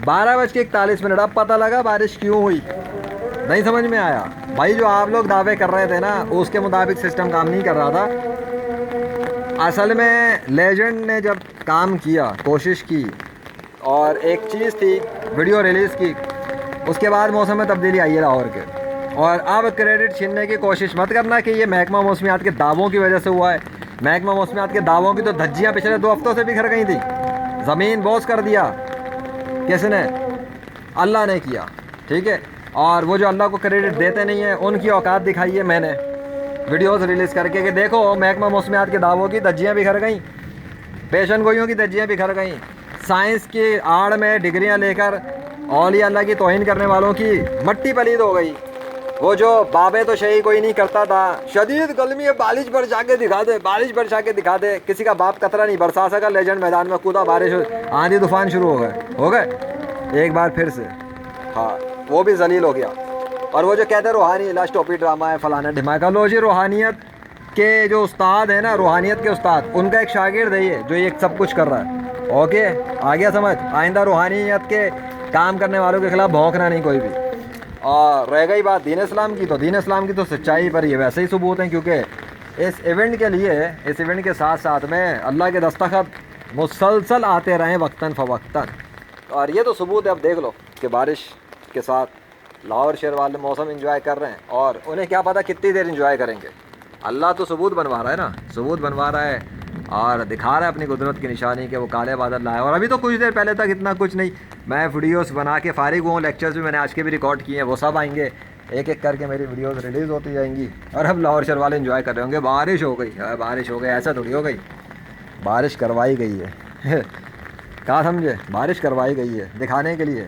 12:41। اب پتہ لگا بارش کیوں ہوئی، نہیں سمجھ میں آیا بھائی. جو آپ لوگ دعوے کر رہے تھے نا اس کے مطابق سسٹم کام نہیں کر رہا تھا. اصل میں لیجنڈ نے جب کام کیا، کوشش کی، اور ایک چیز تھی ویڈیو ریلیز کی، اس کے بعد موسم میں تبدیلی آئی ہے لاہور کے. اور اب کریڈٹ چھیننے کی کوشش مت کرنا کہ یہ محکمہ موسمیات کے دعووں کی وجہ سے ہوا ہے. محکمہ موسمیات کے دعووں کی تو دھجیاں پچھلے 2 ہفتوں سے بکھر گئی تھیں. زمین بوس کر دیا کس نے؟ اللہ نے کیا. ٹھیک ہے. اور وہ جو اللہ کو کریڈٹ دیتے نہیں ہیں ان کی اوقات دکھائی ہے میں نے ویڈیوز ریلیز کر کے کہ دیکھو محکمہ موسمیات کے دعووں کی دھجیاں بکھر گئیں، پیشن گوئیوں کی دھجیاں بکھر گئیں. سائنس کی آڑ میں ڈگریاں لے کر اولیاء اللہ کی توہین کرنے والوں کی مٹی پلید ہو گئی. وہ جو بابے تو شہی کوئی نہیں کرتا تھا، شدید گرمی ہے بارش برسا کے دکھا دے، بارش برسا کے دکھا دے، کسی کا باپ قطرہ نہیں برسا سکا. لیجنڈ میدان میں کودا، بارش آندھی طوفان شروع ہو گئے ایک بار پھر سے. ہاں وہ بھی ذلیل ہو گیا. اور وہ جو کہتے ہیں روحانی لاش ٹوپی ڈرامہ ہے فلانا ڈھماکہ، لو جی روحانیت کے جو استاد ہیں نا، روحانیت کے استاد، ان کا ایک شاگرد ہے یہ جو یہ سب کچھ کر رہا ہے. اوکے آ گیا سمجھ. آئندہ روحانیت کے کام کرنے والوں کے خلاف بھونکنا نہیں کوئی بھی. اور رہ گئی بات دین اسلام کی، تو دین اسلام کی تو سچائی پر یہ ویسے ہی ثبوت ہیں، کیونکہ اس ایونٹ کے لیے، اس ایونٹ کے ساتھ ساتھ میں اللہ کے دستخط مسلسل آتے رہیں وقتاً فوقتاً. اور یہ تو ثبوت ہے. اب دیکھ لو کہ بارش کے ساتھ لاہور شہر والے موسم انجوائے کر رہے ہیں، اور انہیں کیا پتہ کتنی دیر انجوائے کریں گے. اللہ تو ثبوت بنوا رہا ہے نا، ثبوت بنوا رہا ہے اور دکھا رہا ہے اپنی قدرت کی نشانی کہ وہ کالے بادل لائے. اور ابھی تو کچھ دیر پہلے تک اتنا کچھ نہیں. میں ویڈیوز بنا کے فارغ ہوں، لیکچرز بھی میں نے آج کے بھی ریکارڈ کیے ہیں، وہ سب آئیں گے ایک ایک کر کے، میری ویڈیوز ریلیز ہوتی جائیں گی. اور اب لاہور شہر والے انجوائے کر رہے ہوں گے. بارش ہو گئی، بارش ہو گئی، ایسا تھوڑی ہو گئی. بارش کروائی گئی ہے کہاں سمجھے؟ بارش کروائی گئی ہے دکھانے کے لیے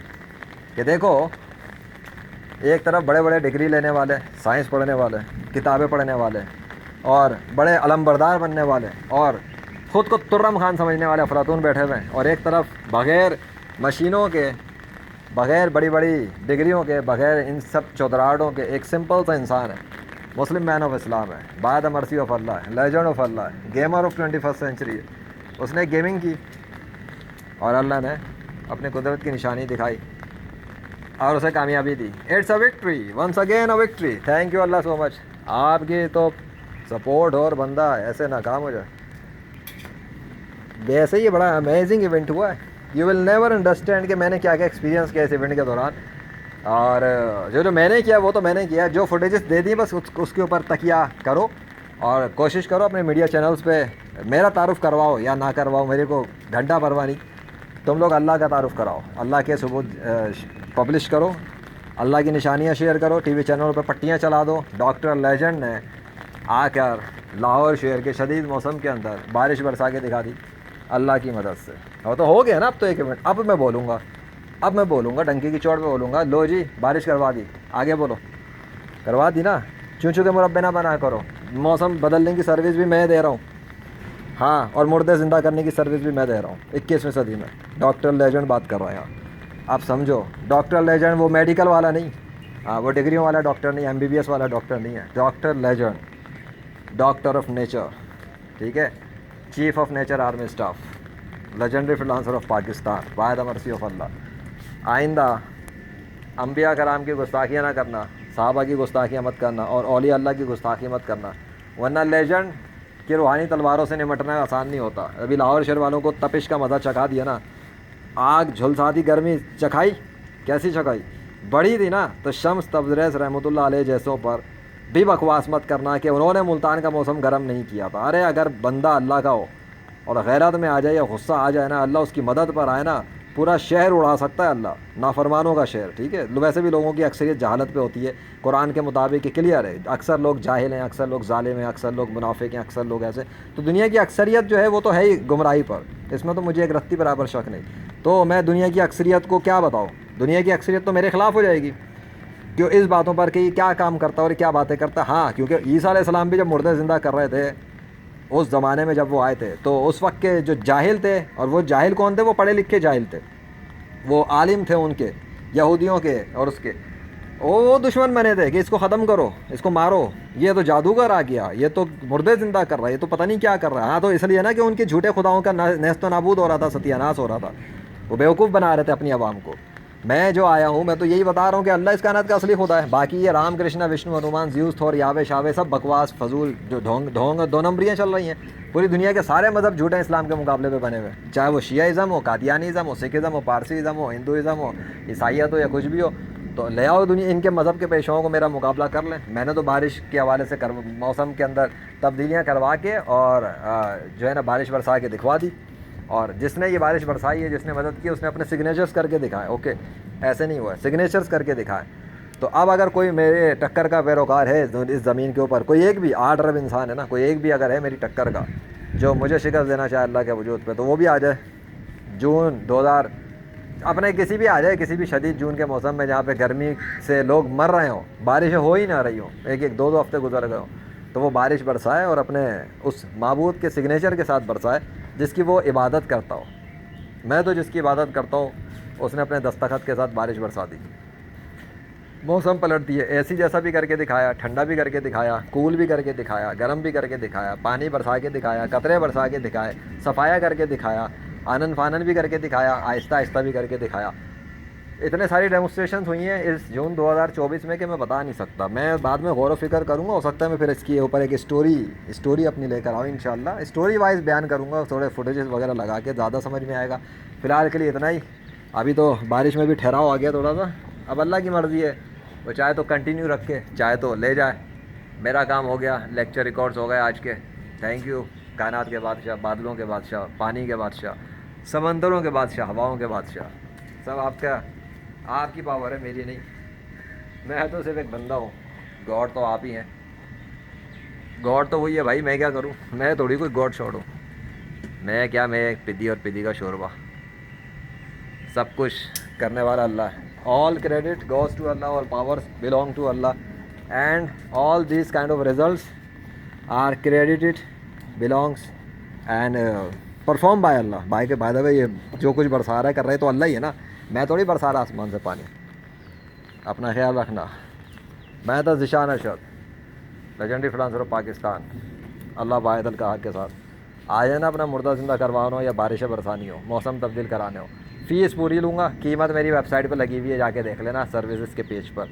کہ دیکھو ایک طرف بڑے بڑے ڈگری لینے والے، سائنس پڑھنے والے، کتابیں پڑھنے والے، اور بڑے علم بردار بننے والے، اور خود کو ترم خان سمجھنے والے افلاطون بیٹھے ہوئے ہیں. اور ایک طرف بغیر مشینوں کے، بغیر بڑی بڑی ڈگریوں کے، بغیر ان سب چودراہٹوں کے ایک سمپل سا انسان ہے. مسلم مین آف اسلام ہے، بائی دا مرسی آف اللہ ہے، لیجنڈ آف اللہ ہے، گیمر آف 21 سینچری ہے. اس نے گیمنگ کی اور اللہ نے اپنی قدرت کی نشانی دکھائی اور اسے کامیابی دی. It's a victory, once again a victory. Thank you Allah so much. آپ کی تو سپورٹ اور بندہ ایسے ناکام ہو جائے. ویسے ہی بڑا امیزنگ ایونٹ ہوا ہے. یو ول نیور انڈرسٹینڈ کہ میں نے کیا کیا ایکسپیرینس کیا اس ایونٹ کے دوران. اور جو میں نے کیا وہ تو میں نے کیا. جو فوٹیجز دے دی بس اس کے اوپر تکیہ کرو اور کوشش کرو اپنے میڈیا چینلز پہ میرا تعارف کرواؤ یا نہ کرواؤ، میرے کو گھنٹہ پرواہ نہیں. تم لوگ اللہ کا تعارف کراؤ، اللہ کے ثبوت پبلش کرو، اللہ کی نشانیاں شیئر کرو، ٹی وی چینلوں پہ پٹیاں چلا دو. ڈاکٹر لیجنڈ نے آ کر لاہور شہر کے شدید موسم کے اندر بارش برسا کے دکھا دی اللہ کی مدد سے. اور تو ہو گیا نا اب تو ایک ایونٹ. اب میں بولوں گا ڈنکی کی چوٹ پہ بولوں گا، لو جی بارش کروا دی. آگے بولو، کروا دی نا. چون کے مربع نہ بنا کرو. موسم بدلنے کی سروس بھی میں دے رہا ہوں، ہاں، اور مردے زندہ کرنے کی سروس بھی میں دے رہا ہوں 21ویں صدی میں. ڈاکٹر لیجنڈ بات کر رہا ہے یہاں. آپ سمجھو ڈاکٹر لیجنڈ وہ میڈیکل والا نہیں، ہاں وہ ڈگریوں والا ڈاکٹر نہیں، MBBS والا ڈاکٹر نہیں ہے. Doctor legend, doctor of nature, ٹھیک ہے، chief of nature army staff, legendary freelancer of Pakistan, by the mercy of اللہ. آئندہ انبیاء کرام کی گستاخیاں نہ کرنا، صحابہ کی گستاخیاں مت کرنا، اور اولیاء اللہ کی گستاخی مت کرنا، ورنہ لیجنڈ کہ روحانی تلواروں سے نمٹنا آسان نہیں ہوتا. ابھی لاہور شہر والوں کو تپش کا مزہ چکھا دیا نا. آگ جھلسا دی، گرمی چکھائی. کیسی چکھائی؟ بڑی تھی نا. تو شمس تبریز رحمۃ اللہ علیہ جیسوں پر بھی بکواس مت کرنا کہ انہوں نے ملتان کا موسم گرم نہیں کیا تھا. ارے اگر بندہ اللہ کا ہو اور غیرت میں آ جائے یا غصہ آ جائے نا، اللہ اس کی مدد پر آئے نا، پورا شہر اڑا سکتا ہے اللہ، نافرمانوں کا شہر. ٹھیک ہے. ویسے بھی لوگوں کی اکثریت جہالت پہ ہوتی ہے. قرآن کے مطابق کلیئر ہے، اکثر لوگ جاہل ہیں، اکثر لوگ ظالم ہیں، اکثر لوگ منافق ہیں، اکثر لوگ ایسے. تو دنیا کی اکثریت جو ہے وہ تو ہے ہی گمراہی پر، اس میں تو مجھے ایک رتی برابر شک نہیں. تو میں دنیا کی اکثریت کو کیا بتاؤں؟ دنیا کی اکثریت تو میرے خلاف ہو جائے گی کیوں اس باتوں پر کہ یہ کیا کام کرتا اور کیا باتیں کرتا. ہاں کیونکہ عیسیٰ علیہ السلام بھی جب مردے زندہ کر رہے تھے اس زمانے میں جب وہ آئے تھے، تو اس وقت کے جو جاہل تھے، اور وہ جاہل کون تھے؟ وہ پڑھے لکھے جاہل تھے، وہ عالم تھے ان کے، یہودیوں کے اور اس کے. وہ دشمن بنے تھے کہ اس کو ختم کرو، اس کو مارو، یہ تو جادوگر آ گیا، یہ تو مردے زندہ کر رہا ہے، یہ تو پتہ نہیں کیا کر رہا ہے. ہاں تو اس لیے نا کہ ان کے جھوٹے خداؤں کا نیست و نابود ہو رہا تھا، ستیہ ناش ہو رہا تھا. وہ بیوقوف بنا رہے تھے اپنی عوام کو. میں جو آیا ہوں میں تو یہی بتا رہا ہوں کہ اللہ اس کائنات کا اصلی خدا ہے. باقی یہ رام کرشنا وشنو ہنومان زیوس تھور یاوے شاوے سب بکواس فضول جو ڈھونگ دو نمبریاں چل رہی ہیں. پوری دنیا کے سارے مذہب جھوٹے اسلام کے مقابلے پہ بنے ہوئے, چاہے وہ شیعہ ہو, قادیانیزم ہو, سکھزم ہو, پارسیزم ہو, ہندوازم ہو, عیسائیت ہو یا کچھ بھی ہو. تو لے آؤ دنیا ان کے مذہب کے پیشواؤں کو میرا مقابلہ کر لیں. میں نے تو بارش کے حوالے سے موسم کے اندر تبدیلیاں کروا کے اور جو ہے نا بارش برسا کے دکھوا دی. اور جس نے یہ بارش برسائی ہے, جس نے مدد کی, اس نے اپنے سگنیچرز کر کے دکھائے. اوکے, ایسے نہیں ہوا ہے, سگنیچرز کر کے دکھائے. تو اب اگر کوئی میرے ٹکر کا پیروکار ہے اس زمین کے اوپر, کوئی ایک بھی 8 ارب انسان ہے نا, کوئی ایک بھی اگر ہے میری ٹکر کا جو مجھے شکست دینا چاہے اللہ کے وجود پہ, تو وہ بھی آ جائے. جون 2000 اپنے کسی بھی آ جائے, کسی بھی شدید جون کے موسم میں جہاں پہ گرمی سے لوگ مر رہے ہوں, بارشیں ہو ہی نہ رہی ہوں, 1-2 ہفتے گزر گئے ہوں, تو وہ بارش برسائے اور اپنے اس معبود کے سگنیچر کے ساتھ برسائے جس کی وہ عبادت کرتا ہو. میں تو جس کی عبادت کرتا ہوں اس نے اپنے دستخط کے ساتھ بارش برسا دی, موسم پلٹ دیے. اے سی جیسا بھی کر کے دکھایا, ٹھنڈا بھی کر کے دکھایا, کول بھی کر کے دکھایا, گرم بھی کر کے دکھایا, پانی برسا کے دکھایا, قطرے برسا کے دکھائے, صفایا کر کے دکھایا, آنن فانن بھی کر کے دکھایا, آہستہ آہستہ بھی کر کے دکھایا. اتنے ساری ڈیمونسٹریشنز ہوئی ہیں اس جون 2024 میں کہ میں بتا نہیں سکتا. میں بعد میں غور و فکر کروں گا, ہو سکتا ہے میں پھر اس کے اوپر ایک اسٹوری اپنی لے کر آؤں انشاءاللہ. اسٹوری وائز بیان کروں گا, تھوڑے فوٹیجز وغیرہ لگا کے, زیادہ سمجھ میں آئے گا. فی الحال کے لیے اتنا ہی. ابھی تو بارش میں بھی ٹھہراؤ آ گیا تھوڑا سا, اب اللہ کی مرضی ہے, وہ چاہے تو کنٹینیو رکھے, چاہے تو لے جائے. میرا کام ہو گیا, لیکچر ریکارڈز ہو گئے آج کے. Thank you. کائنات کے بادشاہ, بادلوں کے بادشاہ, پانی کے بادشاہ, سمندروں کے بادشاہ, ہواؤں کے بادشاہ, سب آپ کی پاور ہے, میری نہیں. میں تو صرف ایک بندہ ہوں, گاڈ تو آپ ہی ہیں. گاڈ تو وہی ہے بھائی, میں کیا کروں, میں تھوڑی کوئی گاڈ شاڈ ہوں. میں کیا, میں ایک پدی اور پدی کا شوربہ. سب کچھ کرنے والا اللہ ہے. All credit goes to Allah, all powers belong to Allah, and all these kind of results are credited, belongs and performed by Allah. By the way, یہ جو کچھ برسا رہا ہے کر رہے تو اللہ ہی ہے نا, میں تھوڑی برسا رہا آسمان سے پانی. اپنا خیال رکھنا. میں تھا Zeeshan Arshad, legendary freelancer of Pakistan. اللہ واحد القہار کے ساتھ آ جانا, اپنا مردہ زندہ کروانا ہو یا بارشیں برسانی ہو, موسم تبدیل کرانے ہو. فیس پوری لوں گا, قیمت میری ویب سائٹ پہ لگی ہوئی ہے, جا کے دیکھ لینا سروسز کے پیج پر.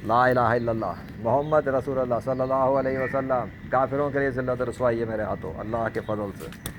لا الہ الا اللہ محمد رسول اللہ صلی اللہ علیہ وسلم. کافروں کے لیے ذلت و رسوائی ہے میرے ہاتھوں اللہ کے فضل سے.